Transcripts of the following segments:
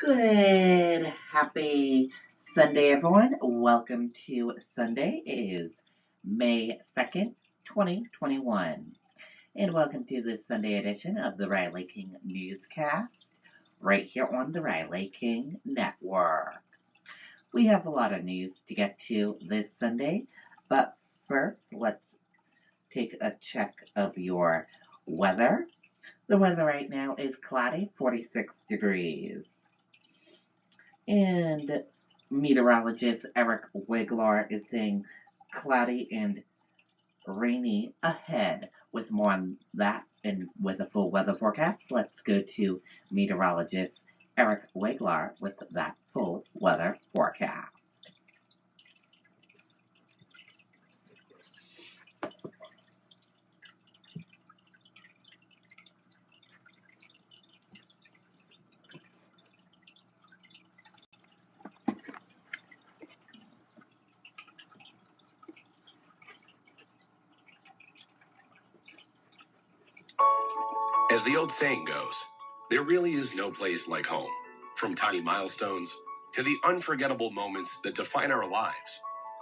Good, happy Sunday, everyone. Welcome to Sunday. It is May 2nd, 2021. And welcome to this Sunday edition of the Riley King Newscast, right here on the Riley King Network. We have a lot of news to get to this Sunday, but first, let's take a check of your weather. The weather right now is cloudy, 46 degrees. And meteorologist Eric Wiglar is saying cloudy and rainy ahead. With more on that and with a full weather forecast, let's go to meteorologist Eric Wiglar with that full weather forecast. As the old saying goes, there really is no place like home. From tiny milestones to the unforgettable moments that define our lives,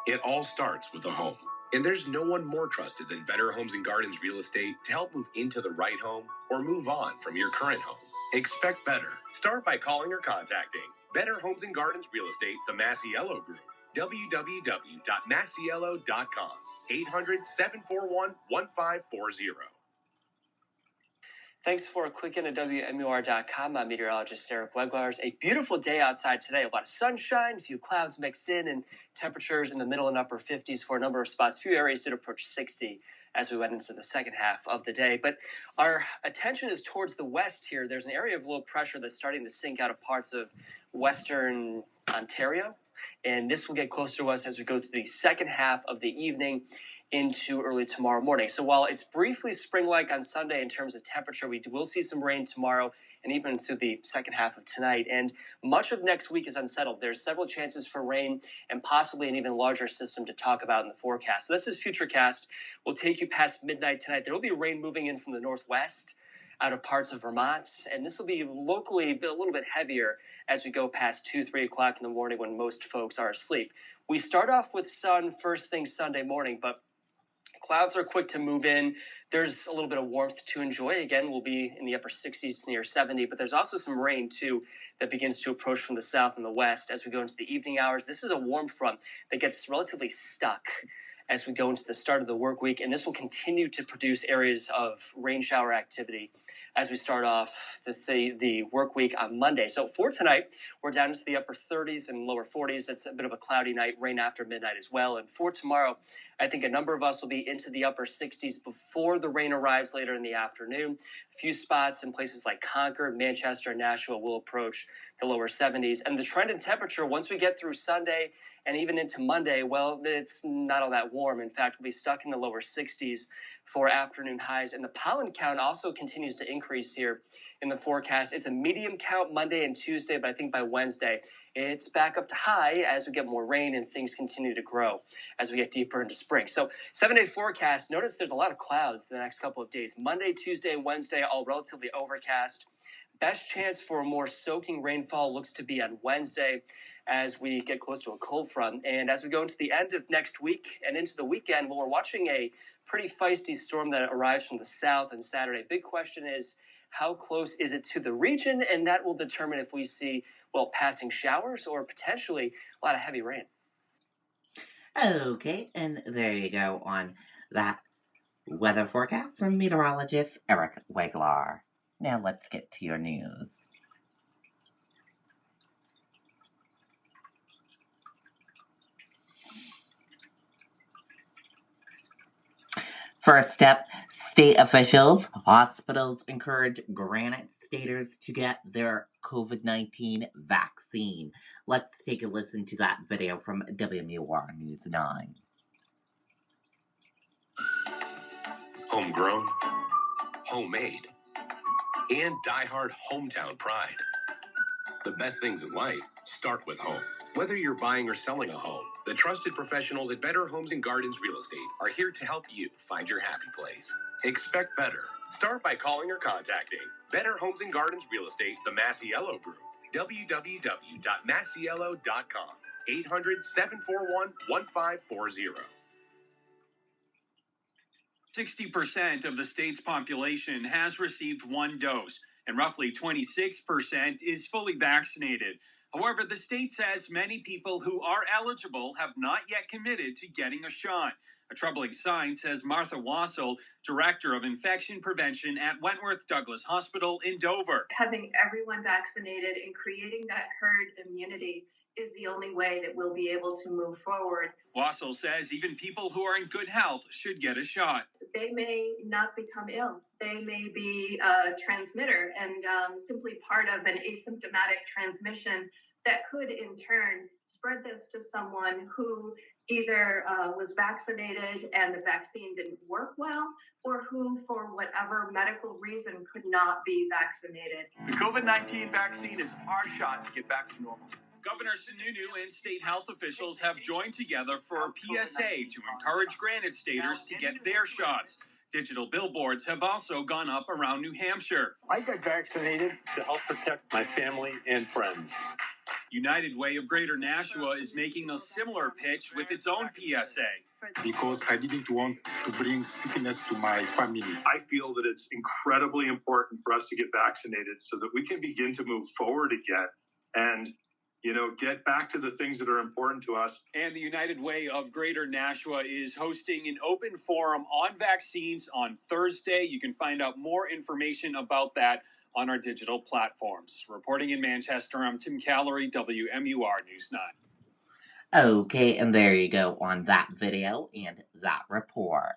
it all starts with a home. And there's no one more trusted than Better Homes and Gardens Real Estate to help move into the right home or move on from your current home. Expect better. Start by calling or contacting Better Homes and Gardens Real Estate, the Massiello Group. www.massiello.com. 800-741-1540. Thanks for clicking at WMUR.com. I'm meteorologist Eric Wegler. A beautiful day outside today. A lot of sunshine, a few clouds mixed in, and temperatures in the middle and upper 50s for a number of spots. A few areas did approach 60 as we went into the second half of the day. But our attention is towards the west here. There's an area of low pressure that's starting to sink out of parts of western Ontario. And this will get closer to us as we go through the second half of the evening into early tomorrow morning. So while it's briefly spring-like on Sunday in terms of temperature, we will see some rain tomorrow and even through the second half of tonight. And much of next week is unsettled. There's several chances for rain and possibly an even larger system to talk about in the forecast. So this is Futurecast. We'll take you past midnight tonight. There will be rain moving in from the northwest out of parts of Vermont, and this will be locally a little bit heavier as we go past 2-3 o'clock in the morning when most folks are asleep. We start off with sun first thing Sunday morning, but clouds are quick to move in. There's a little bit of warmth to enjoy. Again, we'll be in the upper 60s near 70, but there's also some rain, too, that begins to approach from the south and the west as we go into the evening hours. This is a warm front that gets relatively stuck as we go into the start of the work week, and this will continue to produce areas of rain shower activity as we start off the work week on Monday. So for tonight, we're down into the upper 30s and lower 40s. It's a bit of a cloudy night, rain after midnight as well. And for tomorrow, I think a number of us will be into the upper 60s before the rain arrives later in the afternoon. A few spots in places like Concord, Manchester, and Nashua will approach the lower 70s. And the trend in temperature, once we get through Sunday and even into Monday, well, it's not all that warm. In fact, we'll be stuck in the lower 60s for afternoon highs. And the pollen count also continues to increase here in the forecast. It's a medium count Monday and Tuesday, but I think by Wednesday, it's back up to high as we get more rain and things continue to grow as we get deeper into spring. So 7-day forecast, notice there's a lot of clouds the next couple of days. Monday, Tuesday, and Wednesday, all relatively overcast. Best chance for more soaking rainfall looks to be on Wednesday as we get close to a cold front. And as we go into the end of next week and into the weekend, well, we're watching a pretty feisty storm that arrives from the south on Saturday. Big question is, how close is it to the region? And that will determine if we see, well, passing showers or potentially a lot of heavy rain. Okay, and there you go on that weather forecast from meteorologist Eric Weglar. Now let's get to your news. First up, state officials, hospitals encourage Granite Staters to get their COVID-19 vaccine. Let's take a listen to that video from WMUR News 9. Homegrown, homemade, and diehard hometown pride. The best things in life start with home. Whether you're buying or selling a home, the trusted professionals at Better Homes and Gardens Real Estate are here to help you find your happy place. Expect better. Start by calling or contacting Better Homes and Gardens Real Estate, the Massiello Group. www.massiello.com. 800-741-1540. 60% of the state's population has received one dose, and roughly 26% is fully vaccinated. However, the state says many people who are eligible have not yet committed to getting a shot. A troubling sign, says Martha Wassel, Director of Infection Prevention at Wentworth Douglas Hospital in Dover. Having everyone vaccinated and creating that herd immunity is the only way that we'll be able to move forward. Wassel says even people who are in good health should get a shot. They may not become ill. They may be a transmitter and simply part of an asymptomatic transmission that could in turn spread this to someone who either was vaccinated and the vaccine didn't work well, or who for whatever medical reason could not be vaccinated. The COVID-19 vaccine is our shot to get back to normal. Governor Sununu and state health officials have joined together for a PSA to encourage Granite Staters to get their shots. Digital billboards have also gone up around New Hampshire. I got vaccinated to help protect my family and friends. United Way of Greater Nashua is making a similar pitch with its own PSA. Because I didn't want to bring sickness to my family. I feel that it's incredibly important for us to get vaccinated so that we can begin to move forward again and get back to the things that are important to us. And the United Way of Greater Nashua is hosting an open forum on vaccines on Thursday. You can find out more information about that on our digital platforms. Reporting in Manchester, I'm Tim Callery, WMUR News 9. Okay, and there you go on that video and that report.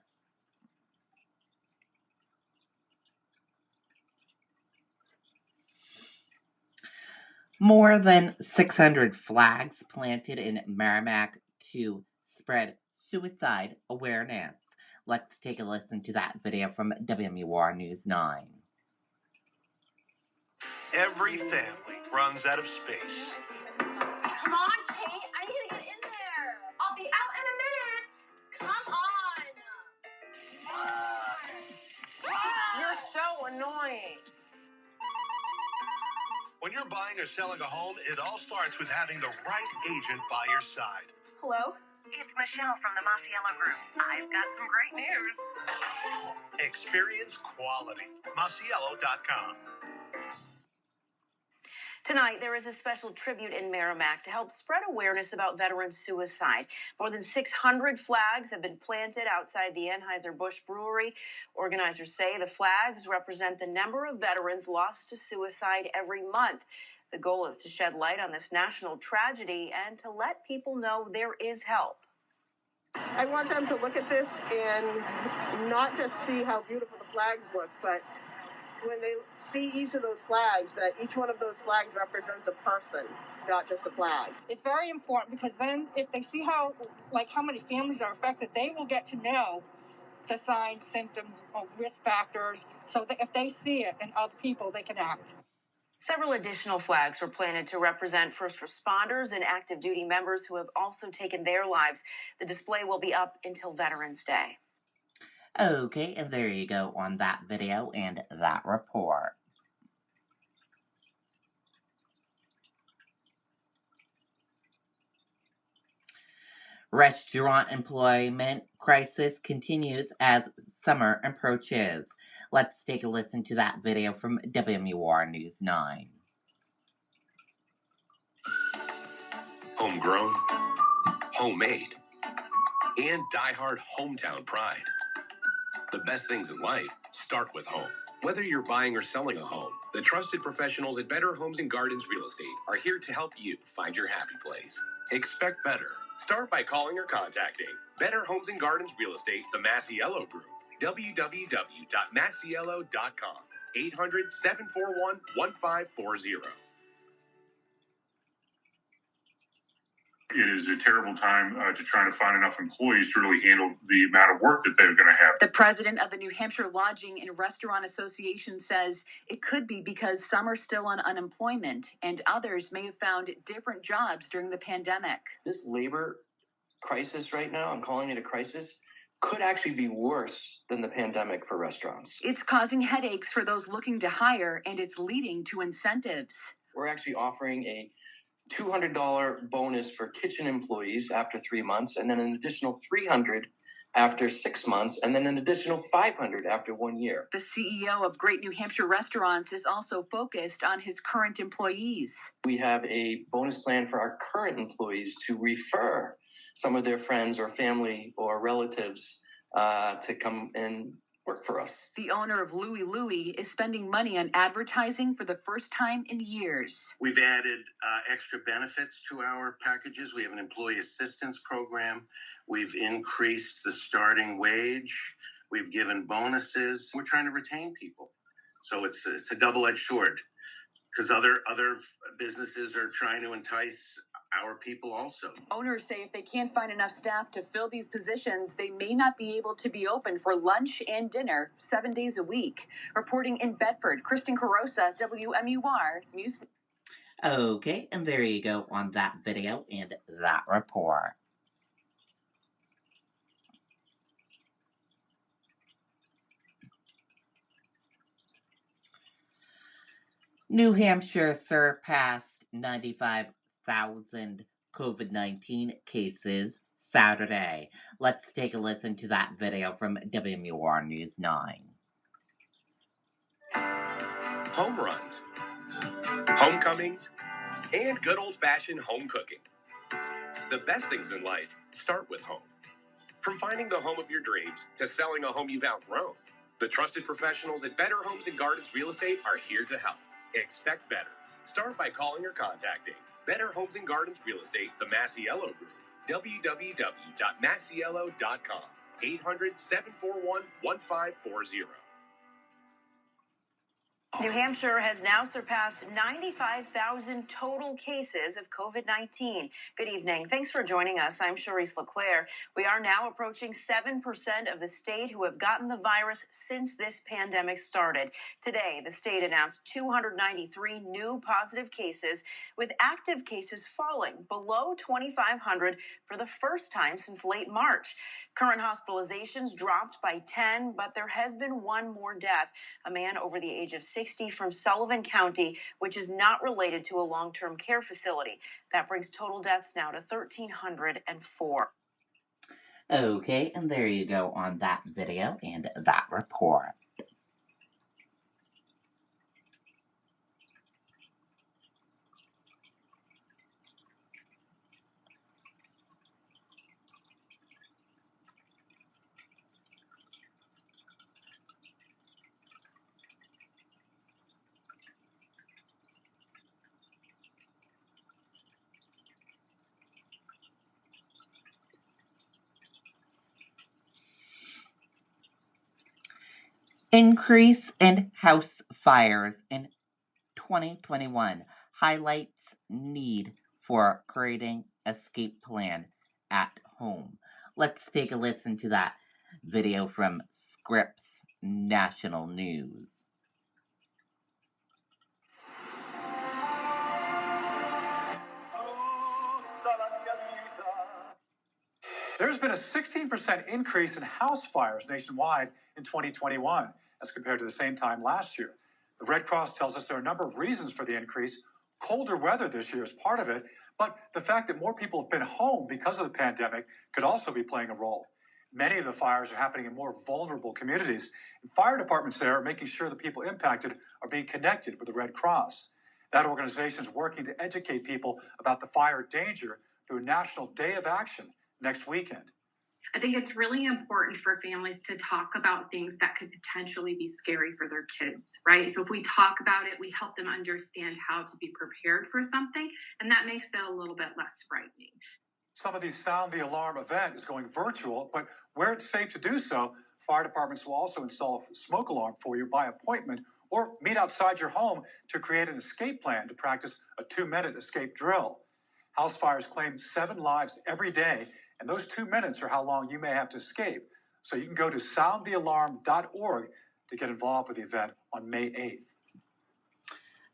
More than 600 flags planted in Merrimack to spread suicide awareness. Let's take a listen to that video from WMUR News 9. Every family runs out of space. Come on, Kate. I need to get in there. I'll be out in a minute. Come on. You're so annoying. When you're buying or selling a home, it all starts with having the right agent by your side. Hello? It's Michelle from the Massiello Group. I've got some great news. Experience quality. Massiello.com. Tonight, there is a special tribute in Merrimack to help spread awareness about veteran suicide. More than 600 flags have been planted outside the Anheuser-Busch Brewery. Organizers say the flags represent the number of veterans lost to suicide every month. The goal is to shed light on this national tragedy and to let people know there is help. I want them to look at this and not just see how beautiful the flags look, but when they see each of those flags, that each one of those flags represents a person, not just a flag. It's very important because then if they see how many families are affected, they will get to know the signs, symptoms, or risk factors, so that if they see it in other people, they can act. Several additional flags were planted to represent first responders and active duty members who have also taken their lives. The display will be up until Veterans Day. Okay, and there you go on that video and that report. Restaurant employment crisis continues as summer approaches. Let's take a listen to that video from WMUR News 9. Homegrown, homemade, and diehard hometown pride. The best things in life start with home. Whether you're buying or selling a home, the trusted professionals at Better Homes and Gardens Real Estate are here to help you find your happy place. Expect better. Start by calling or contacting Better Homes and Gardens Real Estate, the Massiello Group. www.massiello.com. 800-741-1540. It is a terrible time to try to find enough employees to really handle the amount of work that they're going to have. The president of the New Hampshire Lodging and Restaurant Association says it could be because some are still on unemployment and others may have found different jobs during the pandemic. This labor crisis right now, I'm calling it a crisis, could actually be worse than the pandemic for restaurants. It's causing headaches for those looking to hire, and it's leading to incentives. we're actually offering a $200 bonus for kitchen employees after 3 months, and then an additional $300 after 6 months, and then an additional $500 after 1 year. The CEO of Great New Hampshire Restaurants is also focused on his current employees. We have a bonus plan for our current employees to refer some of their friends or family or relatives to come and work for us. The owner of Louie Louie is spending money on advertising for the first time in years. We've added extra benefits to our packages. We have an employee assistance program. We've increased the starting wage. We've given bonuses. We're trying to retain people. So it's a double-edged sword, because other businesses are trying to entice our people also. Owners say if they can't find enough staff to fill these positions, they may not be able to be open for lunch and dinner 7 days a week. Reporting in Bedford, Kristen Carosa, WMUR News. Okay, and there you go on that video and that report. New Hampshire surpassed 95,000 COVID-19 cases Saturday. Let's take a listen to that video from WMUR News 9. Home runs, homecomings, and good old-fashioned home cooking. The best things in life start with home. From finding the home of your dreams to selling a home you've outgrown, the trusted professionals at Better Homes and Gardens Real Estate are here to help. Expect better. Start by calling or contacting Better Homes and Gardens Real Estate, the Masiello Group, www.masiello.com, 800-741-1540. New Hampshire has now surpassed 95,000 total cases of COVID-19. Good evening. Thanks for joining us. I'm Charisse LeClaire. We are now approaching 7% of the state who have gotten the virus since this pandemic started. Today, the state announced 293 new positive cases, with active cases falling below 2,500 for the first time since late March. Current hospitalizations dropped by 10, but there has been one more death, a man over the age of 60 from Sullivan County, which is not related to a long-term care facility. That brings total deaths now to 1,304. Okay, and there you go on that video and that report. Increase in house fires in 2021 highlights need for creating escape plan at home. Let's take a listen to that video from Scripps National News. There's been a 16% increase in house fires nationwide in 2021 as compared to the same time last year. The Red Cross tells us there are a number of reasons for the increase. Colder weather this year is part of it, but the fact that more people have been home because of the pandemic could also be playing a role. Many of the fires are happening in more vulnerable communities, and fire departments there are making sure the people impacted are being connected with the Red Cross. That organization is working to educate people about the fire danger through a National Day of Action next weekend. I think it's really important for families to talk about things that could potentially be scary for their kids, right? So if we talk about it, we help them understand how to be prepared for something, and that makes it a little bit less frightening. Some of these Sound the Alarm event is going virtual, but where it's safe to do so, fire departments will also install a smoke alarm for you by appointment or meet outside your home to create an escape plan to practice a 2-minute escape drill. House fires claim 7 lives every day, and those 2 minutes are how long you may have to escape. So you can go to soundthealarm.org to get involved with the event on May 8th.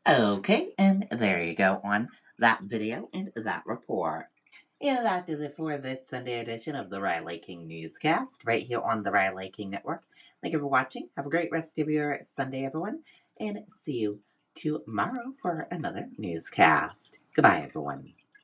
Okay, and there you go on that video and that report. And that is it for this Sunday edition of the Riley King Newscast, right here on the Riley King Network. Thank you for watching. Have a great rest of your Sunday, everyone, and see you tomorrow for another newscast. Goodbye, everyone.